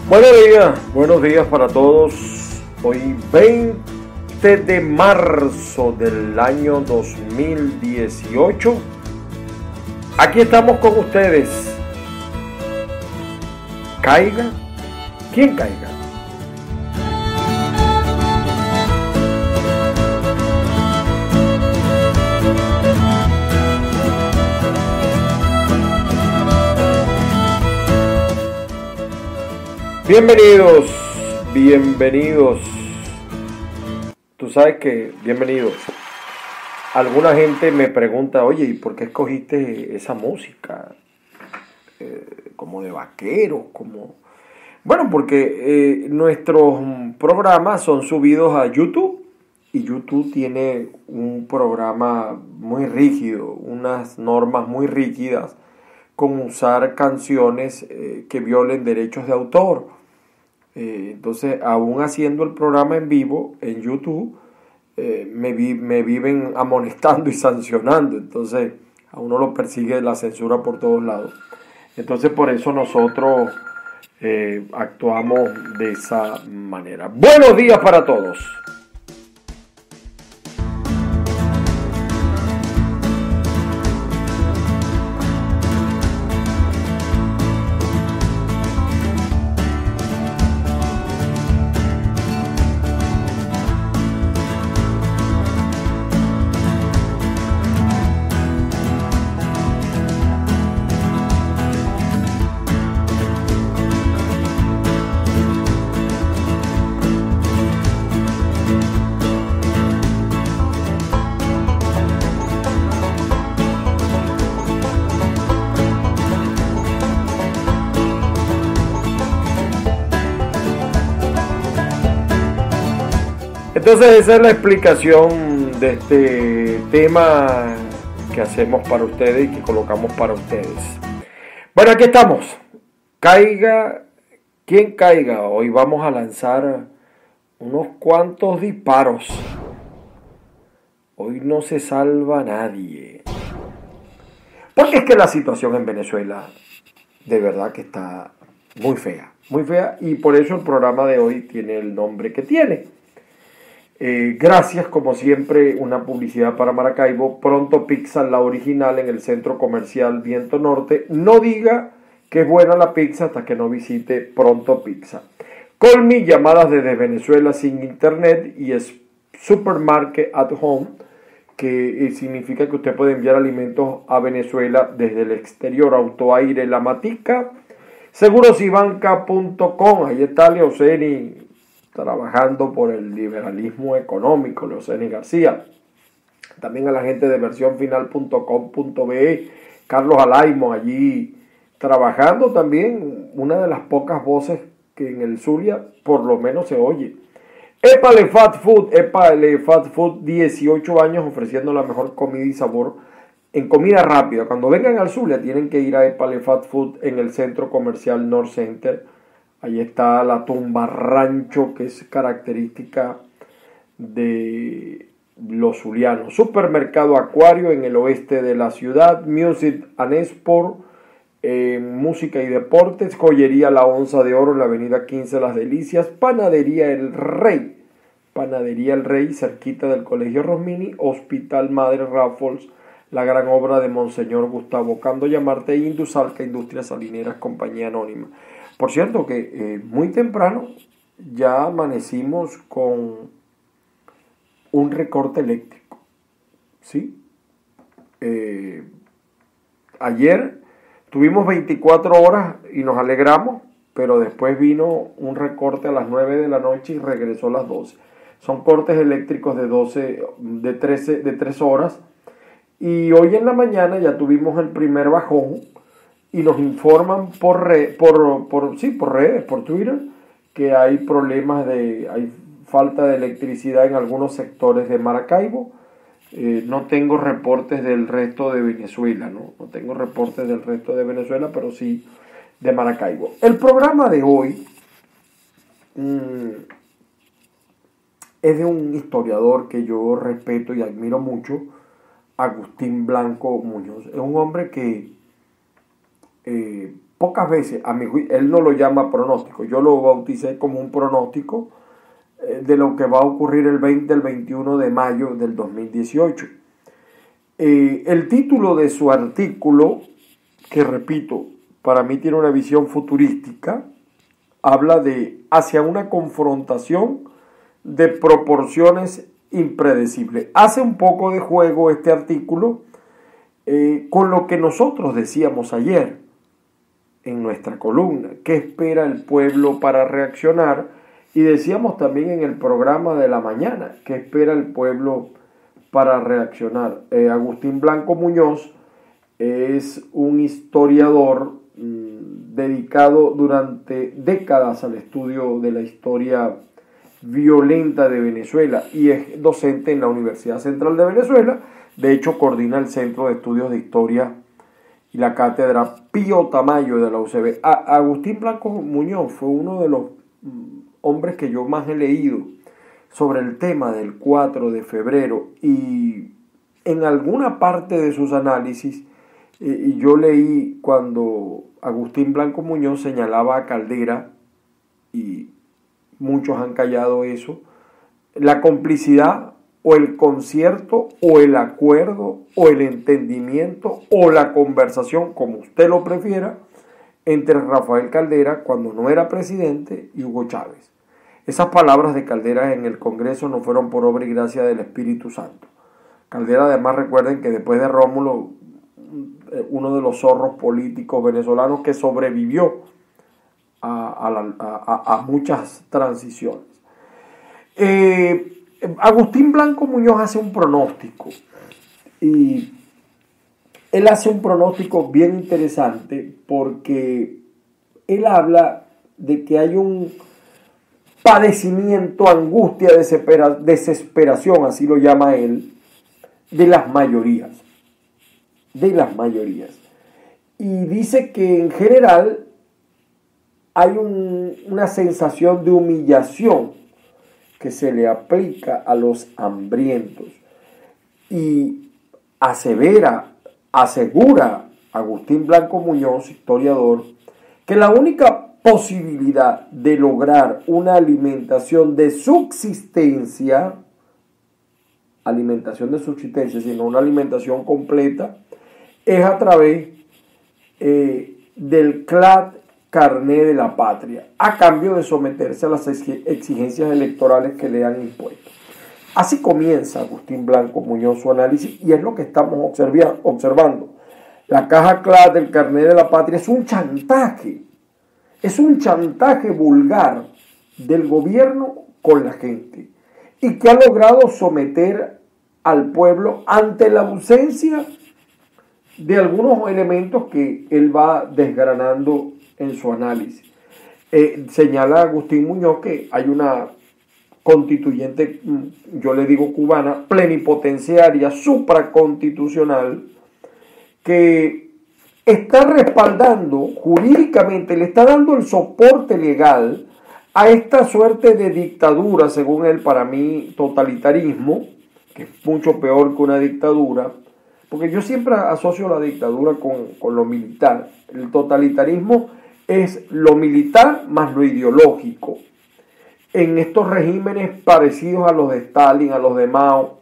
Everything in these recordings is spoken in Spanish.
Buenos días para todos. Hoy 20 de marzo del año 2018. Aquí estamos con ustedes. Caiga quien caiga. Bienvenidos. Tú sabes que, bienvenidos. Alguna gente me pregunta, oye, ¿y por qué escogiste esa música? Como de vaquero, como... Bueno, porque nuestros programas son subidos a YouTube y YouTube tiene un programa muy rígido, unas normas muy rígidas con usar canciones que violen derechos de autor. Entonces, aún haciendo el programa en vivo en YouTube, me viven amonestando y sancionando. Entonces, a uno lo persigue la censura por todos lados. Entonces, por eso nosotros actuamos de esa manera. Buenos días para todos. Entonces esa es la explicación de este tema que hacemos para ustedes y que colocamos para ustedes. Bueno, aquí estamos. Caiga quien caiga. Hoy vamos a lanzar unos cuantos disparos. Hoy no se salva nadie. Porque es que la situación en Venezuela de verdad que está muy fea. Muy fea, y por eso el programa de hoy tiene el nombre que tiene. Gracias, como siempre, una publicidad para Maracaibo. Pronto Pizza, la original, en el centro comercial Viento Norte. No diga que es buena la pizza hasta que no visite Pronto Pizza. Colmi, llamadas desde Venezuela sin internet, y es Supermarket at Home, que significa que usted puede enviar alimentos a Venezuela desde el exterior. Autoaire La Matica. Segurosibanca.com. Ahí está Leoceni, trabajando por el liberalismo económico, Leoceni García. También a la gente de versionfinal.com.be, Carlos Alaimo, allí trabajando también, una de las pocas voces que en el Zulia por lo menos se oye. Épale Fat Food, 18 años ofreciendo la mejor comida y sabor en comida rápida. Cuando vengan al Zulia tienen que ir a Épale Fat Food en el centro comercial North Center. Ahí está la tumba rancho, que es característica de los zulianos. Supermercado Acuario en el oeste de la ciudad. Music and Sport, música y deportes. Joyería La Onza de Oro en la avenida 15 Las Delicias. Panadería El Rey, cerquita del Colegio Rosmini. Hospital Madre Raffles, la gran obra de Monseñor Gustavo Cando Llamarte, y Indusalca Industrias Salineras, compañía anónima. Por cierto que muy temprano ya amanecimos con un recorte eléctrico, ¿sí? Ayer tuvimos 24 horas y nos alegramos, pero después vino un recorte a las 9 de la noche y regresó a las 12. Son cortes eléctricos de 3 horas, y hoy en la mañana ya tuvimos el primer bajón. Y nos informan por redes, por Twitter, que hay problemas hay falta de electricidad en algunos sectores de Maracaibo. No tengo reportes del resto de Venezuela, ¿no? No tengo reportes del resto de Venezuela, pero sí de Maracaibo. El programa de hoy es de un historiador que yo respeto y admiro mucho, Agustín Blanco Muñoz. Es un hombre que pocas veces, él no lo llama pronóstico, yo lo bauticé como un pronóstico de lo que va a ocurrir el 20 al 21 de mayo del 2018. El título de su artículo, que repito, para mí tiene una visión futurística, habla de hacia una confrontación de proporciones impredecibles. Hace un poco de juego este artículo con lo que nosotros decíamos ayer en nuestra columna, ¿qué espera el pueblo para reaccionar? Y decíamos también en el programa de la mañana, ¿qué espera el pueblo para reaccionar? Agustín Blanco Muñoz es un historiador dedicado durante décadas al estudio de la historia violenta de Venezuela y es docente en la Universidad Central de Venezuela. De hecho, coordina el Centro de Estudios de Historia y la Cátedra Pío Tamayo de la UCB. Agustín Blanco Muñoz fue uno de los hombres que yo más he leído sobre el tema del 4 de febrero y en alguna parte de sus análisis yo leí cuando Agustín Blanco Muñoz señalaba a Caldera, y muchos han callado eso, la complicidad o el concierto o el acuerdo o el entendimiento o la conversación, como usted lo prefiera, entre Rafael Caldera cuando no era presidente y Hugo Chávez. Esas palabras de Caldera en el Congreso no fueron por obra y gracia del Espíritu Santo. Caldera, además, recuerden que después de Rómulo, uno de los zorros políticos venezolanos que sobrevivió a muchas transiciones. Agustín Blanco Muñoz hace un pronóstico y él hace un pronóstico bien interesante porque él habla de que hay un padecimiento, angustia, desesperación, así lo llama él, de las mayorías. Y dice que en general hay una sensación de humillación que se le aplica a los hambrientos. Y asegura Agustín Blanco Muñoz, historiador, que la única posibilidad de lograr una alimentación de subsistencia, sino una alimentación completa, es a través del carné de la patria, a cambio de someterse a las exigencias electorales que le han impuesto. Así comienza Agustín Blanco Muñoz su análisis y es lo que estamos observando. La caja CLAT del carné de la patria es un chantaje vulgar del gobierno con la gente y que ha logrado someter al pueblo ante la ausencia de algunos elementos que él va desgranando en su análisis. Señala Agustín Muñoz que hay una constituyente, yo le digo cubana, plenipotenciaria, supraconstitucional, que está respaldando jurídicamente, le está dando el soporte legal a esta suerte de dictadura, según él, para mí, totalitarismo, que es mucho peor que una dictadura, porque yo siempre asocio la dictadura con lo militar. El totalitarismo es lo militar más lo ideológico. En estos regímenes parecidos a los de Stalin, a los de Mao,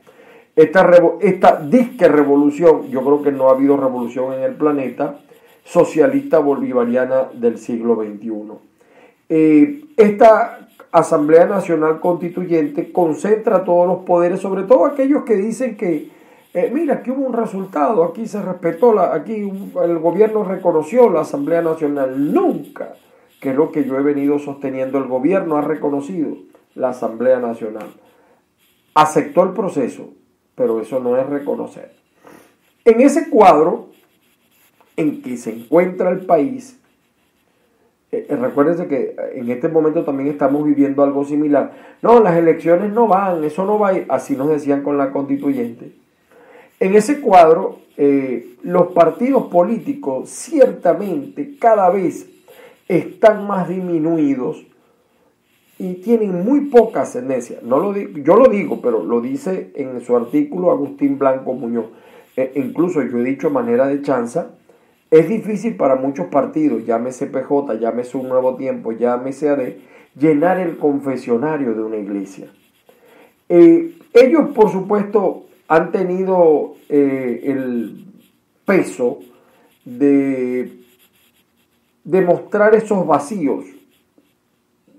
esta disque revolución, yo creo que no ha habido revolución en el planeta, socialista bolivariana del siglo XXI. Esta Asamblea Nacional Constituyente concentra todos los poderes, sobre todo aquellos que dicen que mira, aquí hubo un resultado, aquí se respetó, el gobierno reconoció la Asamblea Nacional. Nunca, que es lo que yo he venido sosteniendo, el gobierno ha reconocido la Asamblea Nacional. Aceptó el proceso, pero eso no es reconocer. En ese cuadro en que se encuentra el país, recuérdense que en este momento también estamos viviendo algo similar. No, las elecciones no van, eso no va a ir, así nos decían con la constituyente. En ese cuadro, los partidos políticos ciertamente cada vez están más disminuidos y tienen muy poca ascendencia. Yo lo digo, pero lo dice en su artículo Agustín Blanco Muñoz. Incluso yo he dicho de manera de chanza Es difícil para muchos partidos, llámese PJ, llámese Un Nuevo Tiempo, llámese AD, llenar el confesionario de una iglesia. Ellos, por supuesto, han tenido el peso de demostrar esos vacíos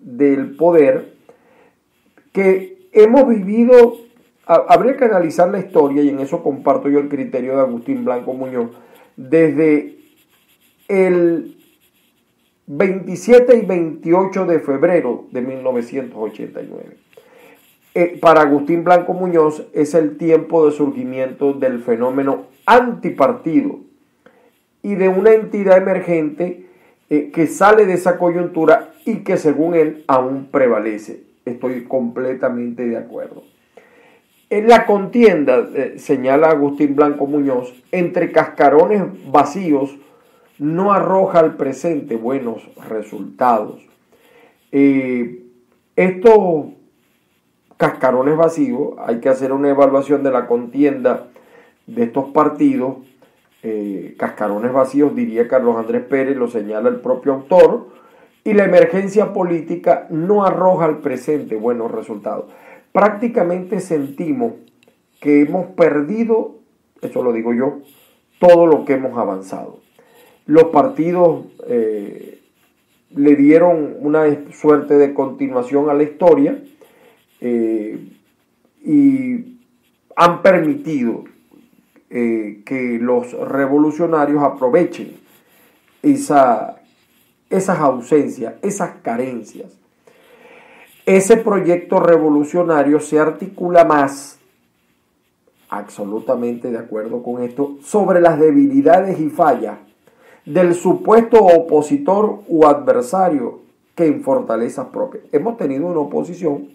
del poder que hemos vivido. Habría que analizar la historia, y en eso comparto yo el criterio de Agustín Blanco Muñoz, desde el 27 y 28 de febrero de 1989. Para Agustín Blanco Muñoz es el tiempo de surgimiento del fenómeno antipartido y de una entidad emergente que sale de esa coyuntura y que según él aún prevalece. Estoy completamente de acuerdo. En la contienda, señala Agustín Blanco Muñoz, entre cascarones vacíos no arroja al presente buenos resultados. Estos cascarones vacíos, hay que hacer una evaluación de la contienda de estos partidos. Cascarones vacíos, diría Carlos Andrés Pérez, lo señala el propio autor, y la emergencia política no arroja al presente buenos resultados. Prácticamente sentimos que hemos perdido, eso lo digo yo, todo lo que hemos avanzado. Los partidos le dieron una suerte de continuación a la historia y han permitido que los revolucionarios aprovechen esas ausencias, esas carencias. Ese proyecto revolucionario se articula más, absolutamente de acuerdo con esto, sobre las debilidades y fallas del supuesto opositor u adversario que en fortalezas propias. Hemos tenido una oposición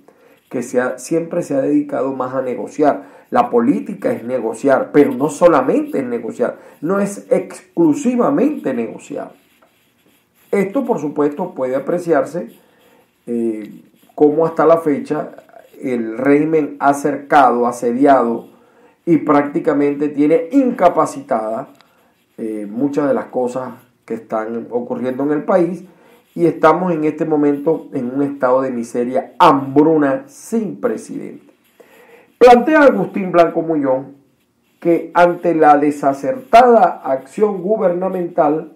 que siempre se ha dedicado más a negociar. La política es negociar, pero no solamente es negociar, no es exclusivamente negociar. Esto, por supuesto, puede apreciarse como hasta la fecha el régimen ha cercado, asediado y prácticamente tiene incapacitadas muchas de las cosas que están ocurriendo en el país, y estamos en este momento en un estado de miseria, hambruna sin presidente. Plantea Agustín Blanco Muñoz que ante la desacertada acción gubernamental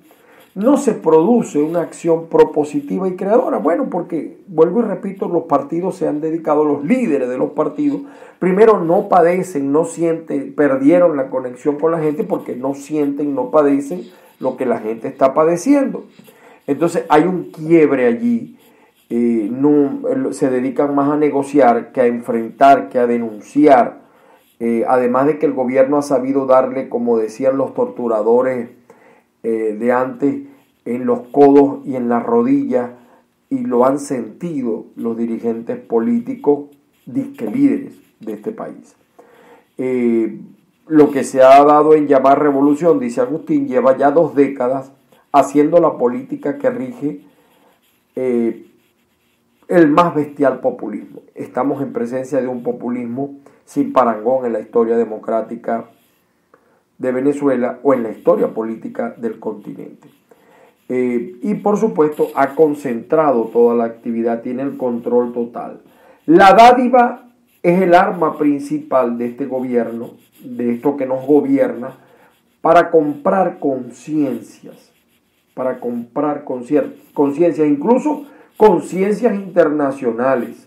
no se produce una acción propositiva y creadora. Bueno, porque, vuelvo y repito, los partidos se han dedicado, los líderes de los partidos, primero no padecen, no sienten, perdieron la conexión con la gente porque no sienten, no padecen lo que la gente está padeciendo. Entonces hay un quiebre allí, se dedican más a negociar que a enfrentar, que a denunciar, además de que el gobierno ha sabido darle, como decían los torturadores de antes, en los codos y en las rodillas, y lo han sentido los dirigentes políticos, disque líderes de este país. Lo que se ha dado en llamar revolución, dice Agustín, lleva ya 2 décadas haciendo la política que rige el más bestial populismo. Estamos en presencia de un populismo sin parangón en la historia democrática de Venezuela o en la historia política del continente. Y por supuesto ha concentrado toda la actividad, tiene el control total. La dádiva es el arma principal de este gobierno, de esto que nos gobierna, para comprar conciencias, incluso conciencias internacionales.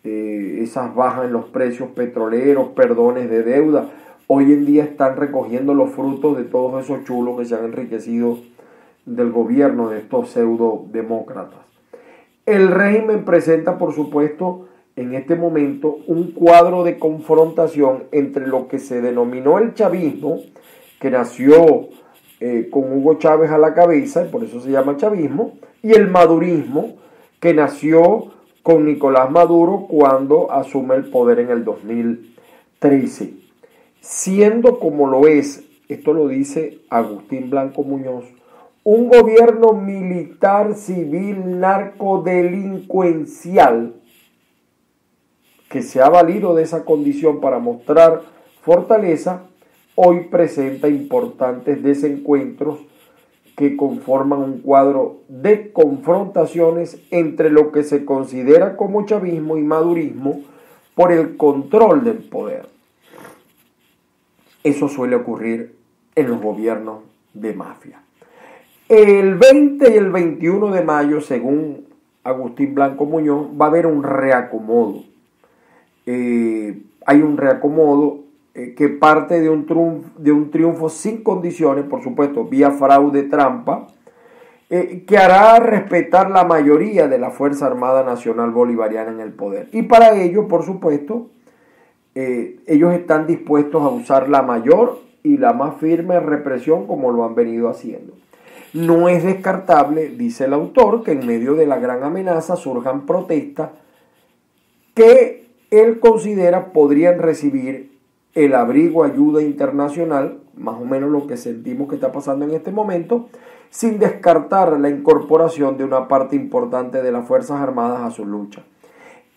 Esas bajas en los precios petroleros, perdones de deuda, hoy en día están recogiendo los frutos de todos esos chulos que se han enriquecido del gobierno de estos pseudodemócratas. El régimen presenta, por supuesto, en este momento un cuadro de confrontación entre lo que se denominó el chavismo, que nació con Hugo Chávez a la cabeza, y por eso se llama chavismo, y el madurismo, que nació con Nicolás Maduro cuando asume el poder en el 2013. Siendo como lo es, esto lo dice Agustín Blanco Muñoz, un gobierno militar, civil, narcodelincuencial, que se ha valido de esa condición para mostrar fortaleza, hoy presenta importantes desencuentros que conforman un cuadro de confrontaciones entre lo que se considera como chavismo y madurismo por el control del poder. Eso suele ocurrir en los gobiernos de mafia. El 20 y el 21 de mayo, según Agustín Blanco Muñoz, va a haber un reacomodo. Hay un reacomodo que parte de un triunfo sin condiciones, por supuesto, vía fraude, trampa, que hará respetar la mayoría de la Fuerza Armada Nacional Bolivariana en el poder. Y para ello, por supuesto, ellos están dispuestos a usar la mayor y la más firme represión como lo han venido haciendo. No es descartable, dice el autor, que en medio de la gran amenaza surjan protestas que él considera podrían recibir el abrigo, ayuda internacional, más o menos lo que sentimos que está pasando en este momento, sin descartar la incorporación de una parte importante de las Fuerzas Armadas a su lucha.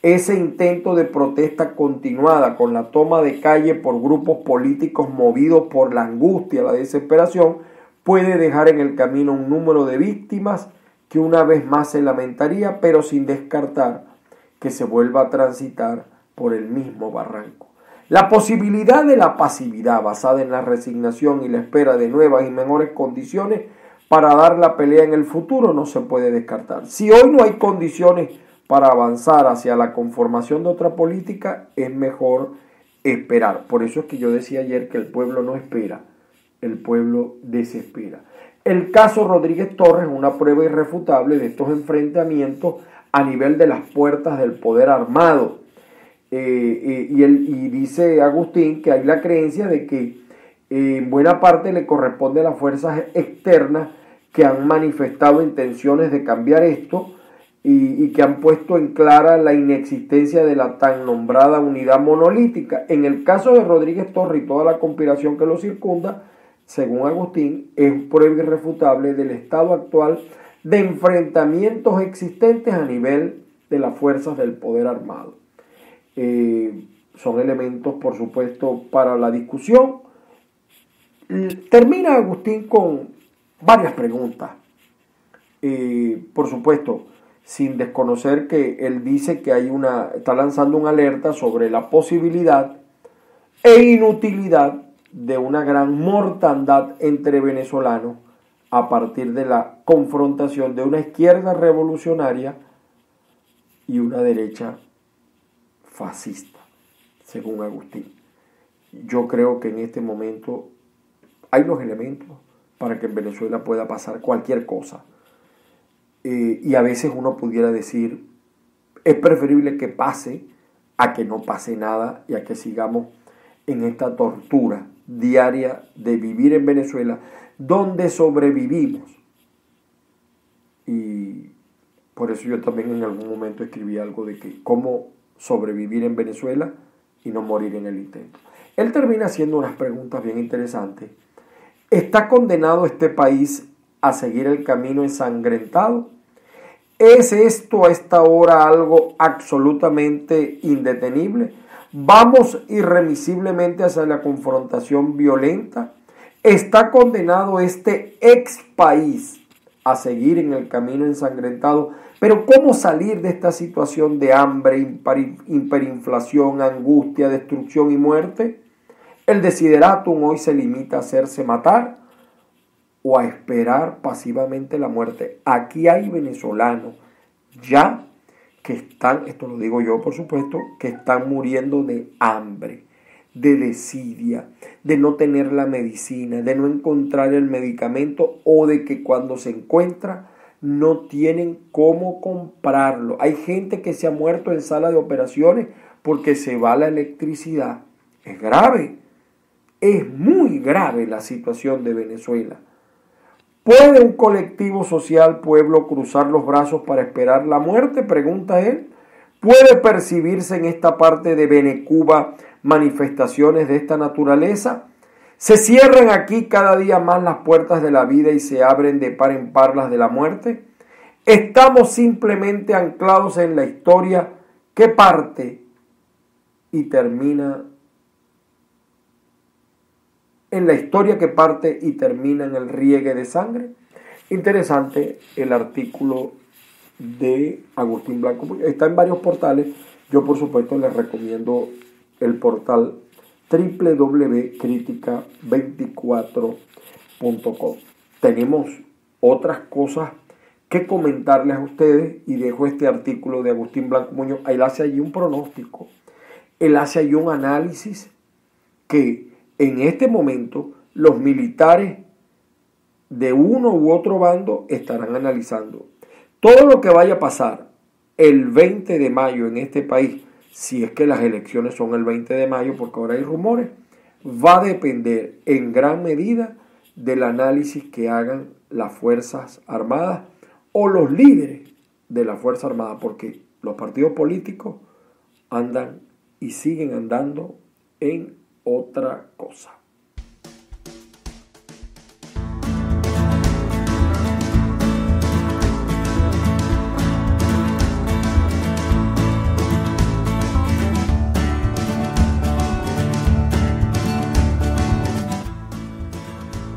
Ese intento de protesta continuada con la toma de calle por grupos políticos movidos por la angustia, la desesperación, puede dejar en el camino un número de víctimas que una vez más se lamentaría, pero sin descartar que se vuelva a transitar por el mismo barranco. La posibilidad de la pasividad basada en la resignación y la espera de nuevas y mejores condiciones para dar la pelea en el futuro no se puede descartar. Si hoy no hay condiciones para avanzar hacia la conformación de otra política, es mejor esperar. Por eso es que yo decía ayer que el pueblo no espera, el pueblo desespera. El caso Rodríguez Torres es una prueba irrefutable de estos enfrentamientos a nivel de las puertas del poder armado. Y dice Agustín que hay la creencia de que en buena parte le corresponde a las fuerzas externas que han manifestado intenciones de cambiar esto y que han puesto en clara la inexistencia de la tan nombrada unidad monolítica. En el caso de Rodríguez Torres y toda la conspiración que lo circunda, según Agustín, es prueba irrefutable del estado actual de enfrentamientos existentes a nivel de las fuerzas del poder armado. Son elementos, por supuesto, para la discusión. Termina Agustín con varias preguntas. Por supuesto, sin desconocer que él dice que está lanzando una alerta sobre la posibilidad e inutilidad de una gran mortandad entre venezolanos a partir de la confrontación de una izquierda revolucionaria y una derecha fascista, según Agustín. Yo creo que en este momento hay los elementos para que en Venezuela pueda pasar cualquier cosa. Y a veces uno pudiera decir, es preferible que pase a que no pase nada y a que sigamos en esta tortura diaria de vivir en Venezuela, donde sobrevivimos. Y por eso yo también en algún momento escribí algo de que cómo sobrevivir en Venezuela y no morir en el intento. Él termina haciendo unas preguntas bien interesantes. ¿Está condenado este país a seguir el camino ensangrentado? ¿Es esto a esta hora algo absolutamente indetenible? ¿Vamos irremisiblemente hacia la confrontación violenta? ¿Está condenado este ex país a seguir en el camino ensangrentado? Pero ¿cómo salir de esta situación de hambre, hiperinflación, angustia, destrucción y muerte? ¿El desiderátum hoy se limita a hacerse matar o a esperar pasivamente la muerte? Aquí hay venezolanos ya que están, esto lo digo yo por supuesto, que están muriendo de hambre, de desidia, de no tener la medicina, de no encontrar el medicamento o de que cuando se encuentra no tienen cómo comprarlo. Hay gente que se ha muerto en sala de operaciones porque se va la electricidad. Es grave, es muy grave la situación de Venezuela. ¿Puede un colectivo social, pueblo, cruzar los brazos para esperar la muerte?, pregunta él. ¿Puede percibirse en esta parte de Venecuba manifestaciones de esta naturaleza? ¿Se cierran aquí cada día más las puertas de la vida y se abren de par en par las de la muerte? ¿Estamos simplemente anclados en la historia que parte y termina en la historia que parte y termina en el riegue de sangre. Interesante el artículo de Agustín Blanco. Está en varios portales. Yo, por supuesto, les recomiendo el portal www.critica24.com. Tenemos otras cosas que comentarles a ustedes y dejo este artículo de Agustín Blanco Muñoz. Él hace allí un pronóstico, él hace allí un análisis que en este momento los militares de uno u otro bando estarán analizando. Todo lo que vaya a pasar el 20 de mayo en este país, si es que las elecciones son el 20 de mayo, porque ahora hay rumores, va a depender en gran medida del análisis que hagan las Fuerzas Armadas o los líderes de la Fuerza Armada, porque los partidos políticos andan y siguen andando en otra cosa.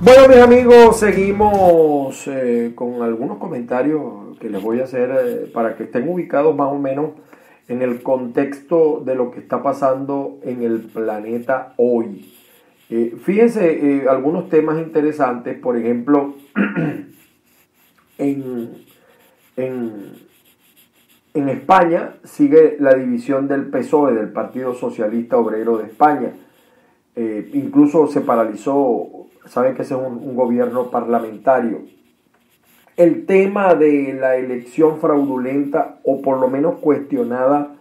Bueno, mis amigos, seguimos con algunos comentarios que les voy a hacer para que estén ubicados más o menos en el contexto de lo que está pasando en el planeta hoy. Fíjense algunos temas interesantes, por ejemplo, en España sigue la división del PSOE, del Partido Socialista Obrero de España. Incluso se paralizó, saben que ese es un gobierno parlamentario. El tema de la elección fraudulenta o por lo menos cuestionada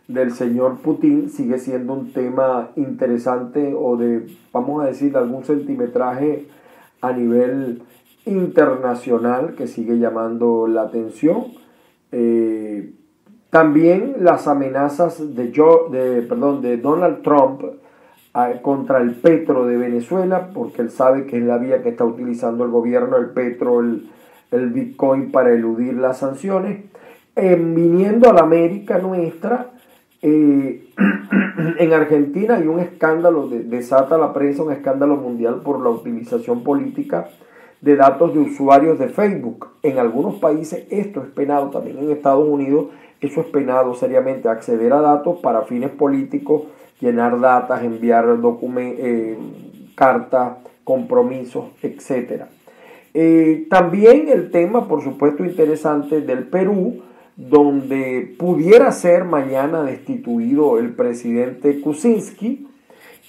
del señor Putin sigue siendo un tema interesante o de, vamos a decir, de algún centimetraje a nivel internacional que sigue llamando la atención. También las amenazas de Donald Trump contra el petro de Venezuela, porque él sabe que es la vía que está utilizando el gobierno, el petro, el Bitcoin, para eludir las sanciones. Viniendo a la América nuestra, en Argentina hay un escándalo, desata la prensa un escándalo mundial por la utilización política de datos de usuarios de Facebook. En algunos países esto es penado, también en Estados Unidos eso es penado seriamente, acceder a datos para fines políticos, llenar datas, enviar cartas, compromisos, etc. También el tema, por supuesto, interesante del Perú, donde pudiera ser mañana destituido el presidente Kuczynski.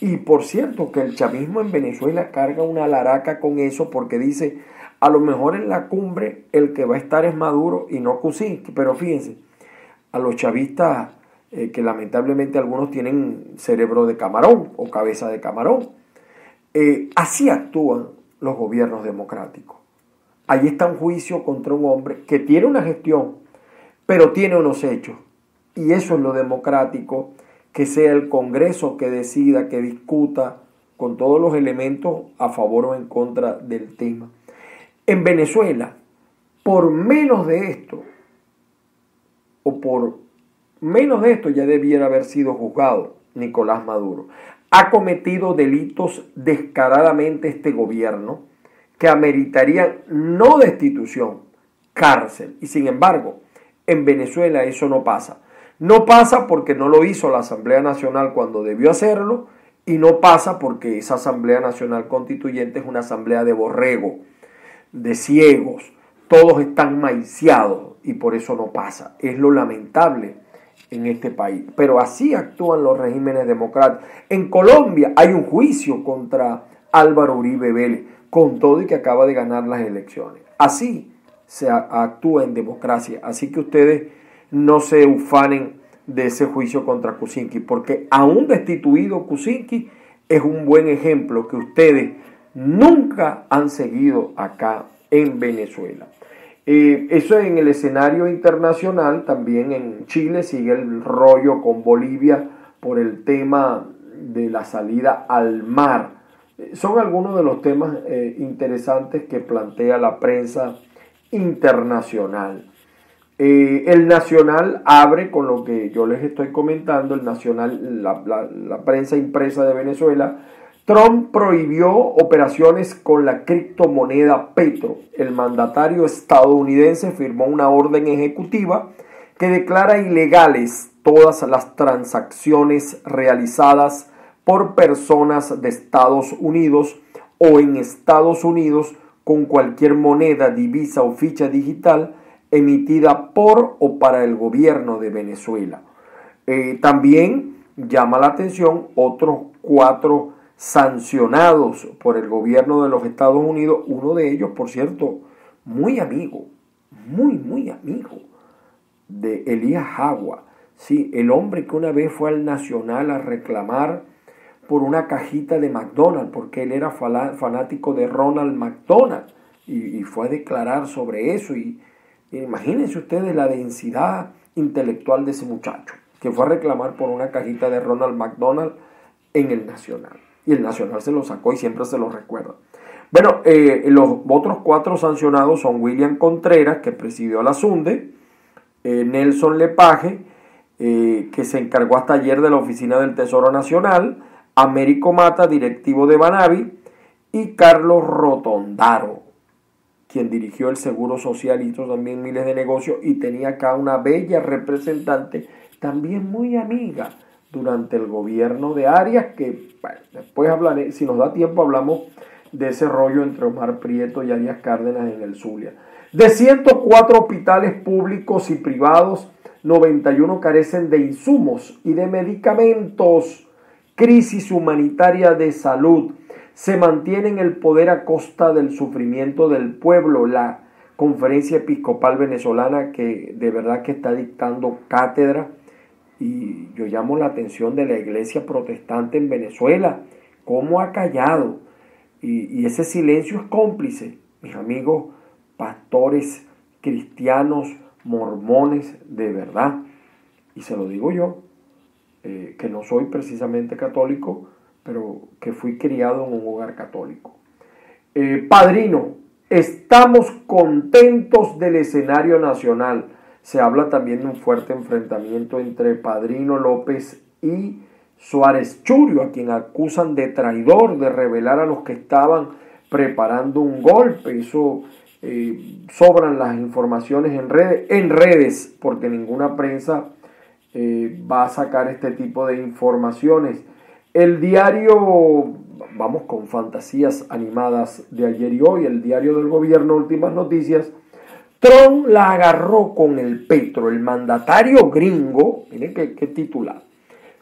Y por cierto, que el chavismo en Venezuela carga una laraca con eso, porque dice, a lo mejor en la cumbre el que va a estar es Maduro y no Kuczynski. Pero fíjense, a los chavistas, que lamentablemente algunos tienen cerebro de camarón o cabeza de camarón, así actúan los gobiernos democráticos. Ahí está un juicio contra un hombre que tiene una gestión, pero tiene unos hechos. Y eso es lo democrático, que sea el Congreso que decida, que discuta con todos los elementos a favor o en contra del tema. En Venezuela, por menos de esto ya debiera haber sido juzgado Nicolás Maduro. Ha cometido delitos descaradamente este gobierno que ameritarían no destitución, cárcel. Y sin embargo, en Venezuela eso no pasa. No pasa porque no lo hizo la Asamblea Nacional cuando debió hacerlo, y no pasa porque esa Asamblea Nacional Constituyente es una asamblea de borrego, de ciegos. Todos están maiciados y por eso no pasa. Es lo lamentable en este país. Pero así actúan los regímenes democráticos. En Colombia hay un juicio contra Álvaro Uribe Vélez, con todo y que acaba de ganar las elecciones. Así se actúa en democracia. Así que ustedes no se ufanen de ese juicio contra Kuczynski, porque aún destituido Kuczynski es un buen ejemplo que ustedes nunca han seguido acá en Venezuela. Eso en el escenario internacional. También en Chile sigue el rollo con Bolivia por el tema de la salida al mar. Son algunos de los temas interesantes que plantea la prensa internacional. El Nacional abre con lo que yo les estoy comentando. El Nacional, la prensa impresa de Venezuela, Trump prohibió operaciones con la criptomoneda Petro. El mandatario estadounidense firmó una orden ejecutiva que declara ilegales todas las transacciones realizadas por personas de Estados Unidos o en Estados Unidos con cualquier moneda, divisa o ficha digital emitida por o para el gobierno de Venezuela. También llama la atención otros 4 sancionados por el gobierno de los Estados Unidos, uno de ellos, por cierto, muy amigo de Elías Jagua, sí, el hombre que una vez fue al Nacional a reclamar por una cajita de McDonald's, porque él era fanático de Ronald McDonald, y fue a declarar sobre eso, y imagínense ustedes la densidad intelectual de ese muchacho, que fue a reclamar por una cajita de Ronald McDonald en el Nacional. Y el Nacional se lo sacó y siempre se lo recuerda. Bueno, los otros 4 sancionados son William Contreras, que presidió la SUNDE, Nelson Lepage, que se encargó hasta ayer de la Oficina del Tesoro Nacional, Américo Mata, directivo de Banavi, y Carlos Rotondaro, quien dirigió el Seguro Social, hizo también miles de negocios y tenía acá una bella representante, también muy amiga, durante el gobierno de Arias, que bueno, después hablaré, si nos da tiempo hablamos de ese rollo entre Omar Prieto y Arias Cárdenas en el Zulia. De 104 hospitales públicos y privados, 91 carecen de insumos y de medicamentos. Crisis humanitaria de salud. Se mantiene en el poder a costa del sufrimiento del pueblo. La Conferencia Episcopal Venezolana, que de verdad que está dictando cátedra, y yo llamo la atención de la iglesia protestante en Venezuela, cómo ha callado, y ese silencio es cómplice, mis amigos pastores cristianos, mormones, de verdad, y se lo digo yo, que no soy precisamente católico, pero que fui criado en un hogar católico. Padrino, estamos contentos del escenario nacional. Se habla también de un fuerte enfrentamiento entre Padrino López y Suárez Churio, a quien acusan de traidor, de revelar a los que estaban preparando un golpe. Eso sobran las informaciones en redes, porque ninguna prensa va a sacar este tipo de informaciones. El diario, vamos con fantasías animadas de ayer y hoy, el diario del gobierno, Últimas Noticias. Trump la agarró con el Petro. El mandatario gringo, miren qué titular,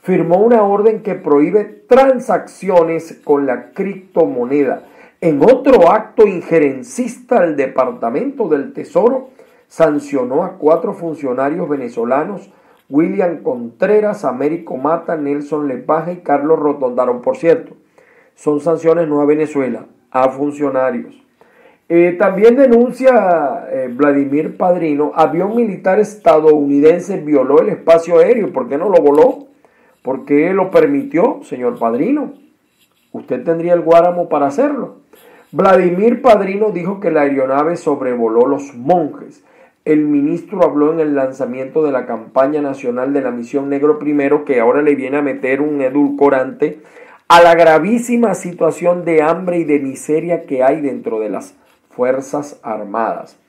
firmó una orden que prohíbe transacciones con la criptomoneda. En otro acto injerencista, el Departamento del Tesoro sancionó a 4 funcionarios venezolanos: William Contreras, Américo Mata, Nelson Lepage y Carlos Rotondaro. Por cierto, son sanciones no a Venezuela, a funcionarios. También denuncia Vladimir Padrino, avión militar estadounidense violó el espacio aéreo. ¿Por qué no lo voló? ¿Por qué lo permitió, señor Padrino? Usted tendría el guáramo para hacerlo. Vladimir Padrino dijo que la aeronave sobrevoló Los Monjes. El ministro habló en el lanzamiento de la campaña nacional de la Misión Negro Primero, que ahora le viene a meter un edulcorante a la gravísima situación de hambre y de miseria que hay dentro de las Fuerzas Armadas.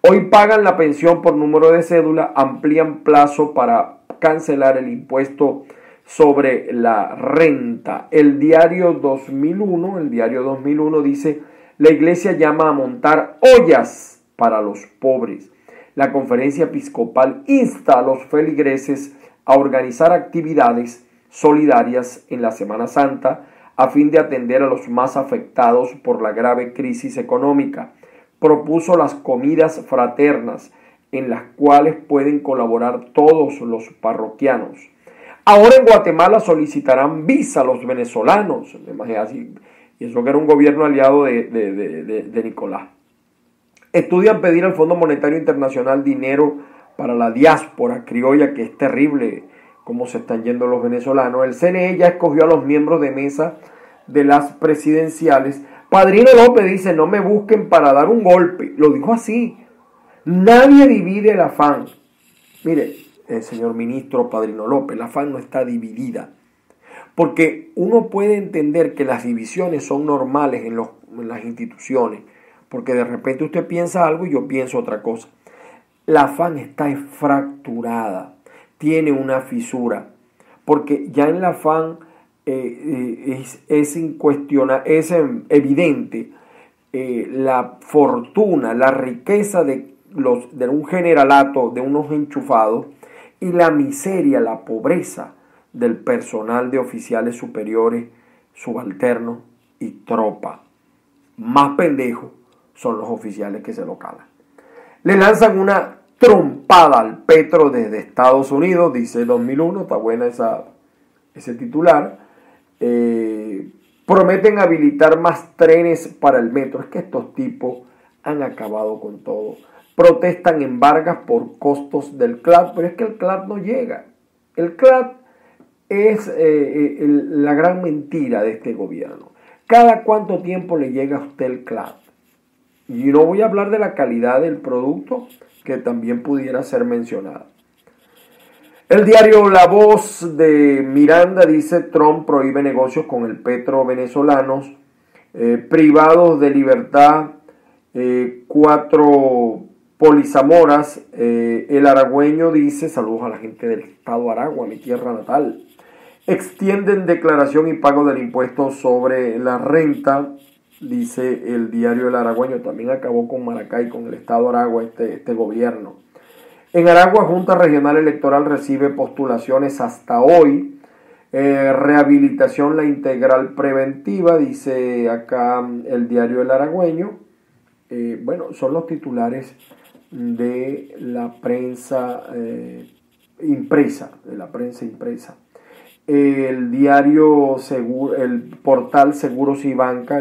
Hoy pagan la pensión por número de cédula, amplían plazo para cancelar el impuesto sobre la renta. El diario 2001 dice: la iglesia llama a montar ollas para los pobres. La Conferencia Episcopal insta a los feligreses a organizar actividades solidarias en la Semana Santa a fin de atender a los más afectados por la grave crisis económica. Propuso las comidas fraternas, en las cuales pueden colaborar todos los parroquianos. Ahora en Guatemala solicitarán visa a los venezolanos. Y eso que era un gobierno aliado de Nicolás. Estudian pedir al Fondo Monetario Internacional dinero para la diáspora criolla, que es terrible cómo se están yendo los venezolanos. El CNE ya escogió a los miembros de mesa de las presidenciales. Padrino López dice: no me busquen para dar un golpe. Lo dijo así. Nadie divide el afán. Mire, señor ministro Padrino López, la FAN no está dividida. Porque uno puede entender que las divisiones son normales en las instituciones, porque de repente usted piensa algo y yo pienso otra cosa. La FAN está fracturada, tiene una fisura, porque ya en la FAN es evidente la fortuna, la riqueza de un generalato, de unos enchufados, y la miseria, la pobreza del personal de oficiales superiores, subalternos y tropa. Más pendejos son los oficiales que se lo calan. Le lanzan una trompada al Petro desde Estados Unidos, dice 2001, está buena ese titular. Prometen habilitar más trenes para el metro. Es que estos tipos han acabado con todo. Protestan en Vargas por costos del CLAD, pero es que el CLAD no llega. El CLAD es la gran mentira de este gobierno. ¿Cada cuánto tiempo le llega a usted el CLAD? Y no voy a hablar de la calidad del producto, que también pudiera ser mencionada. El diario La Voz de Miranda dice: Trump prohíbe negocios con el petro venezolanos, privados de libertad, 4 polizamoras. El Aragüeño dice: saludos a la gente del estado Aragua, mi tierra natal. Extienden declaración y pago del impuesto sobre la renta, dice el diario El Aragüeño. También acabó con Maracay, con el estado Aragua, este gobierno. En Aragua, Junta Regional Electoral recibe postulaciones hasta hoy. Rehabilitación la integral preventiva, dice acá el diario El Aragüeño. Bueno, son los titulares de la prensa impresa, El diario el portal Seguros y Banca,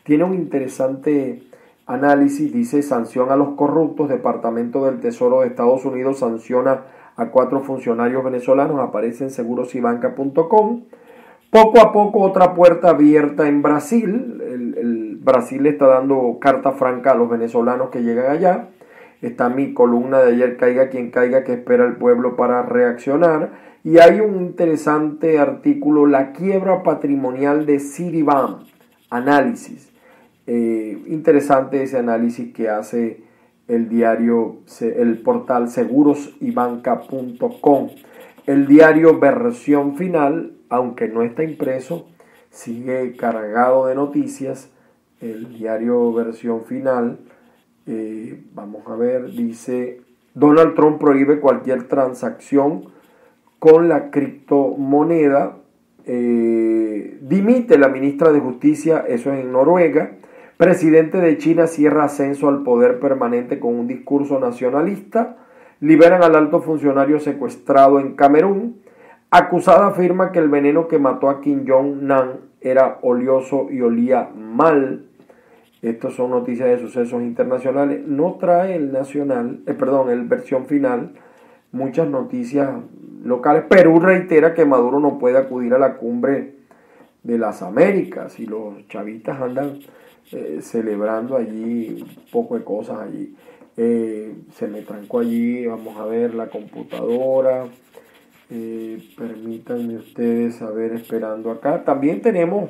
tiene un interesante análisis. Dice: sanción a los corruptos, Departamento del Tesoro de Estados Unidos sanciona a 4 funcionarios venezolanos, aparece en segurosybanca.com. Poco a poco otra puerta abierta en Brasil. El Brasil le está dando carta franca a los venezolanos que llegan allá. Está mi columna de ayer, Caiga quien caiga, que espera el pueblo para reaccionar. Y hay un interesante artículo, La quiebra patrimonial de Citibank, análisis. Interesante ese análisis que hace el diario, el portal segurosybanca.com. El diario Versión Final, aunque no está impreso, sigue cargado de noticias. El diario Versión Final, vamos a ver, dice: Donald Trump prohíbe cualquier transacción con la criptomoneda. Dimite la ministra de Justicia, eso es en Noruega. Presidente de China cierra ascenso al poder permanente con un discurso nacionalista. Liberan al alto funcionario secuestrado en Camerún. Acusada afirma que el veneno que mató a Kim Jong-nam era oleoso y olía mal. Estas son noticias de sucesos internacionales. No trae el Versión Final, muchas noticias locales. Perú reitera que Maduro no puede acudir a la cumbre de las Américas y los chavistas andan celebrando allí un poco de cosas allí. Se me trancó allí, vamos a ver la computadora. Permítanme ustedes, a ver, esperando acá. También tenemos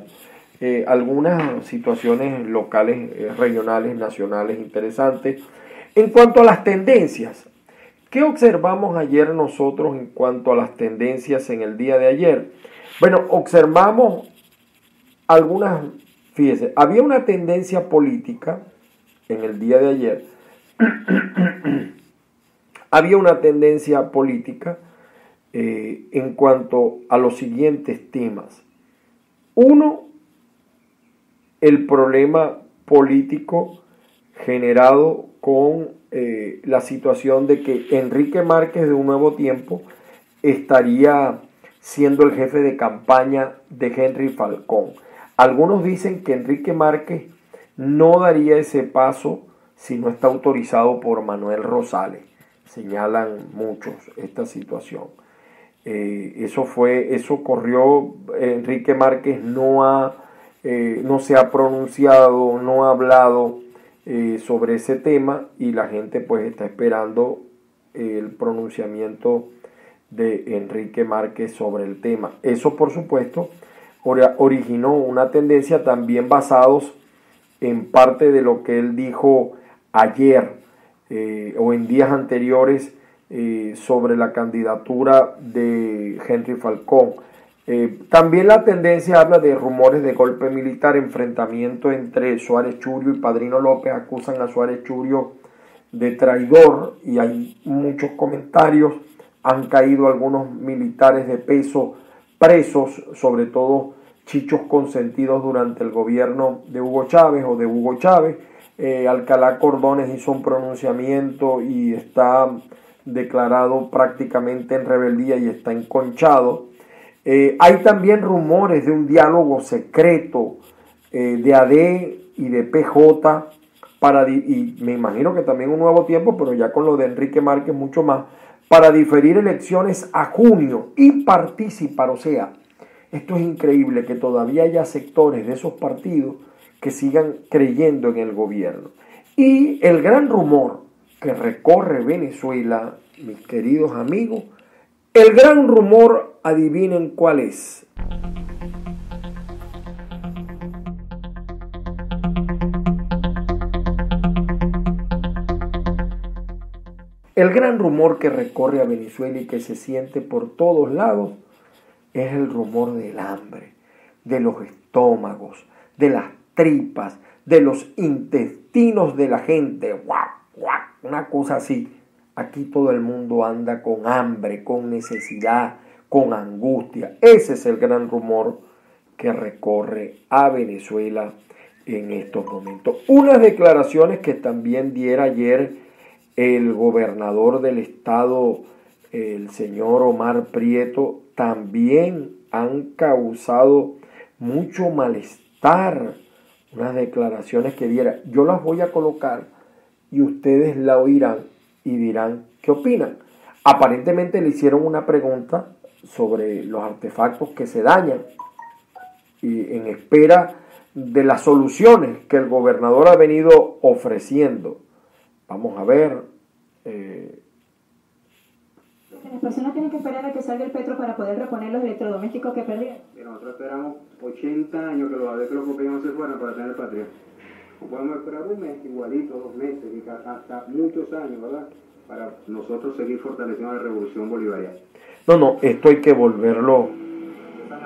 algunas situaciones locales, regionales, nacionales interesantes. En cuanto a las tendencias, ¿qué observamos ayer nosotros en cuanto a las tendencias en el día de ayer? Bueno, observamos algunas, fíjese, había una tendencia política en el día de ayer. Había una tendencia política en cuanto a los siguientes temas. Uno, el problema político generado con la situación de que Enrique Márquez de Un Nuevo Tiempo estaría siendo el jefe de campaña de Henry Falcón. Algunos dicen que Enrique Márquez no daría ese paso si no está autorizado por Manuel Rosales. Señalan muchos esta situación. Eso corrió. Enrique Márquez no se ha pronunciado, no ha hablado sobre ese tema, y la gente pues está esperando el pronunciamiento de Enrique Márquez sobre el tema. Eso, por supuesto, originó una tendencia también basados en parte de lo que él dijo ayer o en días anteriores sobre la candidatura de Henry Falcón. También la tendencia habla de rumores de golpe militar, enfrentamiento entre Suárez Churio y Padrino López. Acusan a Suárez Churio de traidor y hay muchos comentarios. Han caído algunos militares de peso presos, sobre todo chichos consentidos durante el gobierno de Hugo Chávez o de Hugo Chávez. Alcalá Cordones hizo un pronunciamiento y está declarado prácticamente en rebeldía y está enconchado. Hay también rumores de un diálogo secreto de AD y de PJ y me imagino que también un nuevo tiempo, pero ya con lo de Enrique Márquez mucho más, para diferir elecciones a junio y participar. O sea, esto es increíble que todavía haya sectores de esos partidos que sigan creyendo en el gobierno. Y el gran rumor que recorre Venezuela, mis queridos amigos, el gran rumor, adivinen cuál es. El gran rumor que recorre a Venezuela y que se siente por todos lados es el rumor del hambre, de los estómagos, de las tripas, de los intestinos de la gente. ¡Guau! ¡Guau! Una cosa así. Aquí todo el mundo anda con hambre, con necesidad, con angustia. Ese es el gran rumor que recorre a Venezuela en estos momentos. Unas declaraciones que también diera ayer el gobernador del estado, el señor Omar Prieto, también han causado mucho malestar. Unas declaraciones que diera. Yo las voy a colocar y ustedes la oirán y dirán qué opinan. Aparentemente le hicieron una pregunta sobre los artefactos que se dañan y en espera de las soluciones que el gobernador ha venido ofreciendo. Vamos a ver. Las personas tienen que esperar a que salga el petro para poder reponer los electrodomésticos que perdieron. Nosotros esperamos 80 años que los adeptos no se fueran para tener patria. Podemos esperar un mes, igualito, 2 meses, y hasta muchos años, ¿verdad? Para nosotros seguir fortaleciendo la revolución bolivariana. No, esto hay que volverlo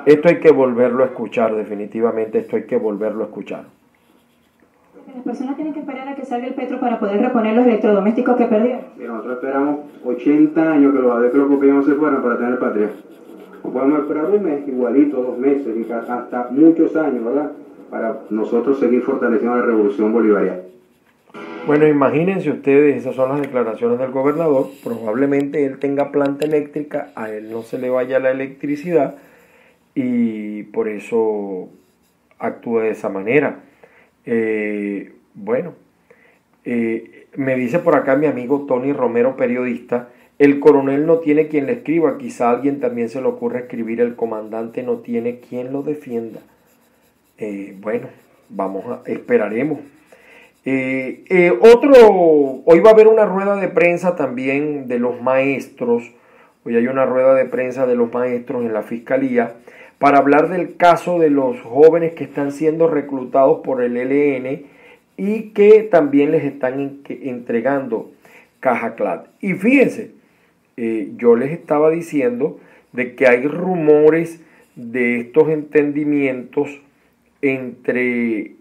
a escuchar, definitivamente, esto hay que volverlo a escuchar. Las personas tienen que esperar a que salga el petro para poder reponer los electrodomésticos que perdieron. Nosotros esperamos 80 años que los adeptos no se fueran para tener patria. Podemos esperar un mes, igualito, 2 meses, y hasta muchos años, ¿verdad? Para nosotros seguir fortaleciendo la revolución bolivariana. Bueno, imagínense ustedes, esas son las declaraciones del gobernador. Probablemente él tenga planta eléctrica, a él no se le vaya la electricidad y por eso actúa de esa manera. Me dice por acá mi amigo Tony Romero, periodista, el coronel no tiene quien le escriba, quizá a alguien también se le ocurra escribir, el comandante no tiene quien lo defienda. Esperaremos. Hoy va a haber una rueda de prensa también de los maestros. Hoy hay una rueda de prensa de los maestros en la fiscalía para hablar del caso de los jóvenes que están siendo reclutados por el ELN y que también les están entregando caja CLAD. Y fíjense, yo les estaba diciendo de que hay rumores de estos entendimientos entre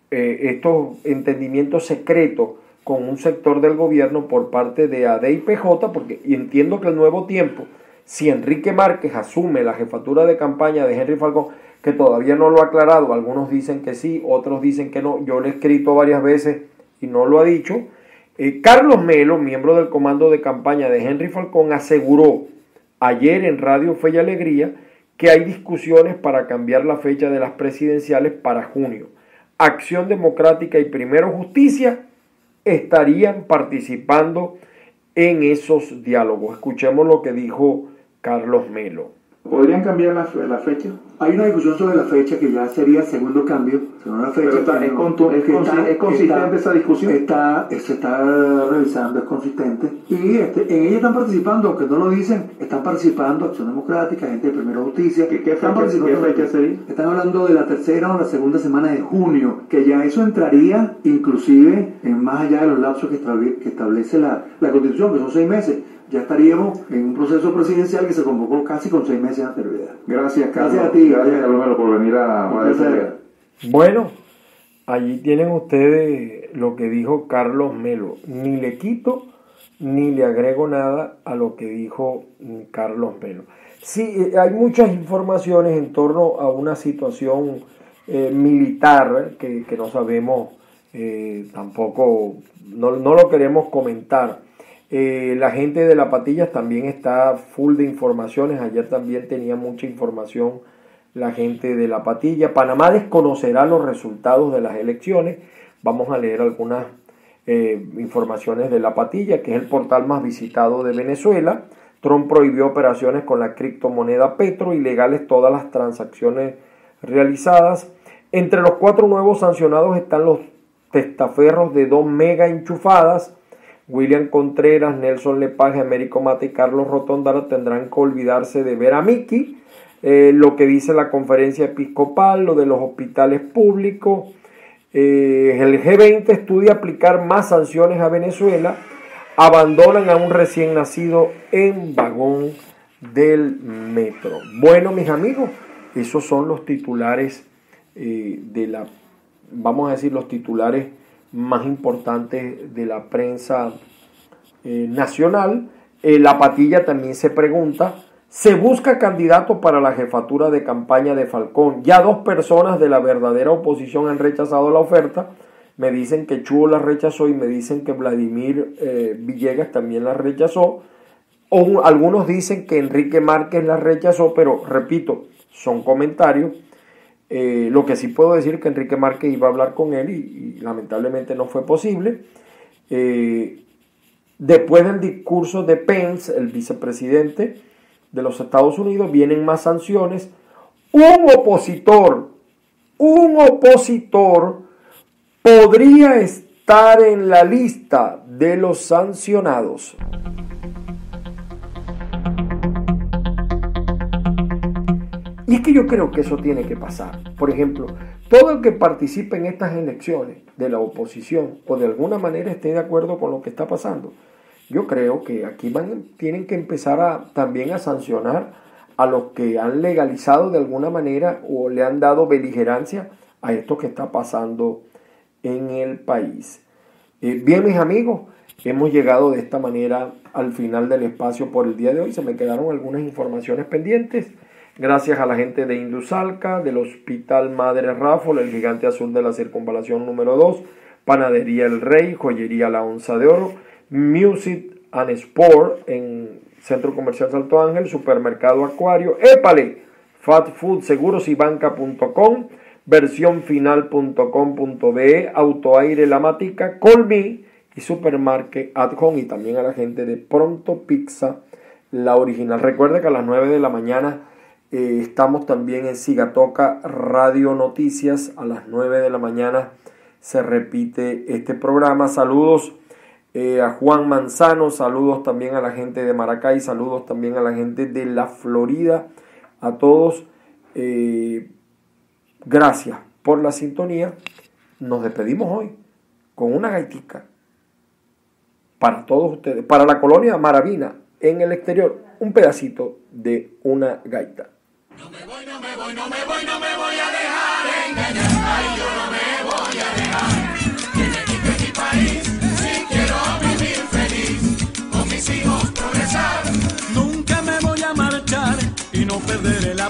estos entendimientos secretos con un sector del gobierno por parte de AD y PJ, y entiendo que el Nuevo Tiempo, si Enrique Márquez asume la jefatura de campaña de Henry Falcón, que todavía no lo ha aclarado, algunos dicen que sí, otros dicen que no, yo le he escrito varias veces y no lo ha dicho, Carlos Melo, miembro del comando de campaña de Henry Falcón, aseguró ayer en Radio Fe y Alegría que hay discusiones para cambiar la fecha de las presidenciales para junio. Acción Democrática y Primero Justicia estarían participando en esos diálogos. Escuchemos lo que dijo Carlos Melo. ¿Podrían cambiar la fecha? Hay una discusión sobre la fecha que ya sería el segundo cambio, según la fecha. Pero ¿es consistente esa discusión? Se está revisando, es consistente. Y en ella están participando, aunque no lo dicen, están participando Acción Democrática, gente de Primera Justicia. ¿Qué fecha sería? Están hablando de la tercera o la segunda semana de junio, que ya eso entraría inclusive en más allá de los lapsos que establece la Constitución, que son 6 meses. Ya estaríamos en un proceso presidencial que se convocó casi con 6 meses de anterioridad. Gracias, Carlos. Gracias a ti. Gracias, Carlos Melo, por venir a Guadalajara. Bueno, allí tienen ustedes lo que dijo Carlos Melo. Ni le quito ni le agrego nada a lo que dijo Carlos Melo. Sí, hay muchas informaciones en torno a una situación militar que no sabemos, tampoco, no lo queremos comentar. La gente de La Patillas también está full de informaciones. Ayer también tenía mucha información la gente de La Patilla. Panamá desconocerá los resultados de las elecciones. Vamos a leer algunas informaciones de La Patilla, que es el portal más visitado de Venezuela. Trump prohibió operaciones con la criptomoneda Petro, ilegales todas las transacciones realizadas. Entre los 4 nuevos sancionados están los testaferros de 2 mega enchufadas. William Contreras, Nelson Lepage, Américo Mata y Carlos Rotondara tendrán que olvidarse de ver a Miki, lo que dice la conferencia episcopal, lo de los hospitales públicos. El G20 estudia aplicar más sanciones a Venezuela. Abandonan a un recién nacido en vagón del metro. Bueno, mis amigos, esos son los titulares vamos a decir, los titulares más importantes de la prensa nacional. La Patilla también se pregunta: se busca candidato para la jefatura de campaña de Falcón. Ya 2 personas de la verdadera oposición han rechazado la oferta. Me dicen que Chugo la rechazó y me dicen que Vladimir Villegas también la rechazó. Algunos dicen que Enrique Márquez la rechazó, pero repito, son comentarios. Lo que sí puedo decir es que Enrique Márquez iba a hablar con él y lamentablemente no fue posible. Después del discurso de Pence, el vicepresidente de los Estados Unidos, vienen más sanciones. Un opositor podría estar en la lista de los sancionados. Y es que yo creo que eso tiene que pasar. Por ejemplo, todo el que participe en estas elecciones de la oposición o de alguna manera esté de acuerdo con lo que está pasando, yo creo que aquí tienen que empezar también a sancionar a los que han legalizado de alguna manera o le han dado beligerancia a esto que está pasando en el país. Bien, mis amigos, hemos llegado de esta manera al final del espacio por el día de hoy. Se me quedaron algunas informaciones pendientes. Gracias a la gente de Indusalca, del Hospital Madre Ráfol, el Gigante Azul de la Circunvalación número 2, Panadería El Rey, Joyería La Onza de Oro, Music and Sport en Centro Comercial Salto Ángel, Supermercado Acuario, Épale, Fat Food, Segurosibanca.com, versionfinal.com.be, Autoaire La Matica, Colmi y Supermarket at Home, y también a la gente de Pronto Pizza, la original. Recuerda que a las 9 de la mañana estamos también en Sigatoca Radio Noticias. A las 9 de la mañana se repite este programa. Saludos a Juan Manzano, saludos también a la gente de Maracay, saludos también a la gente de la Florida. A todos, gracias por la sintonía. Nos despedimos hoy con una gaitica para todos ustedes, para la colonia Maravina en el exterior, un pedacito de una gaita. No me voy, no me voy, no me voy, no me voy a dejar engañar. Ay, yo no me voy a dejar. Tiene que mi país, si quiero vivir feliz, con mis hijos progresar. Nunca me voy a marchar y no perderé la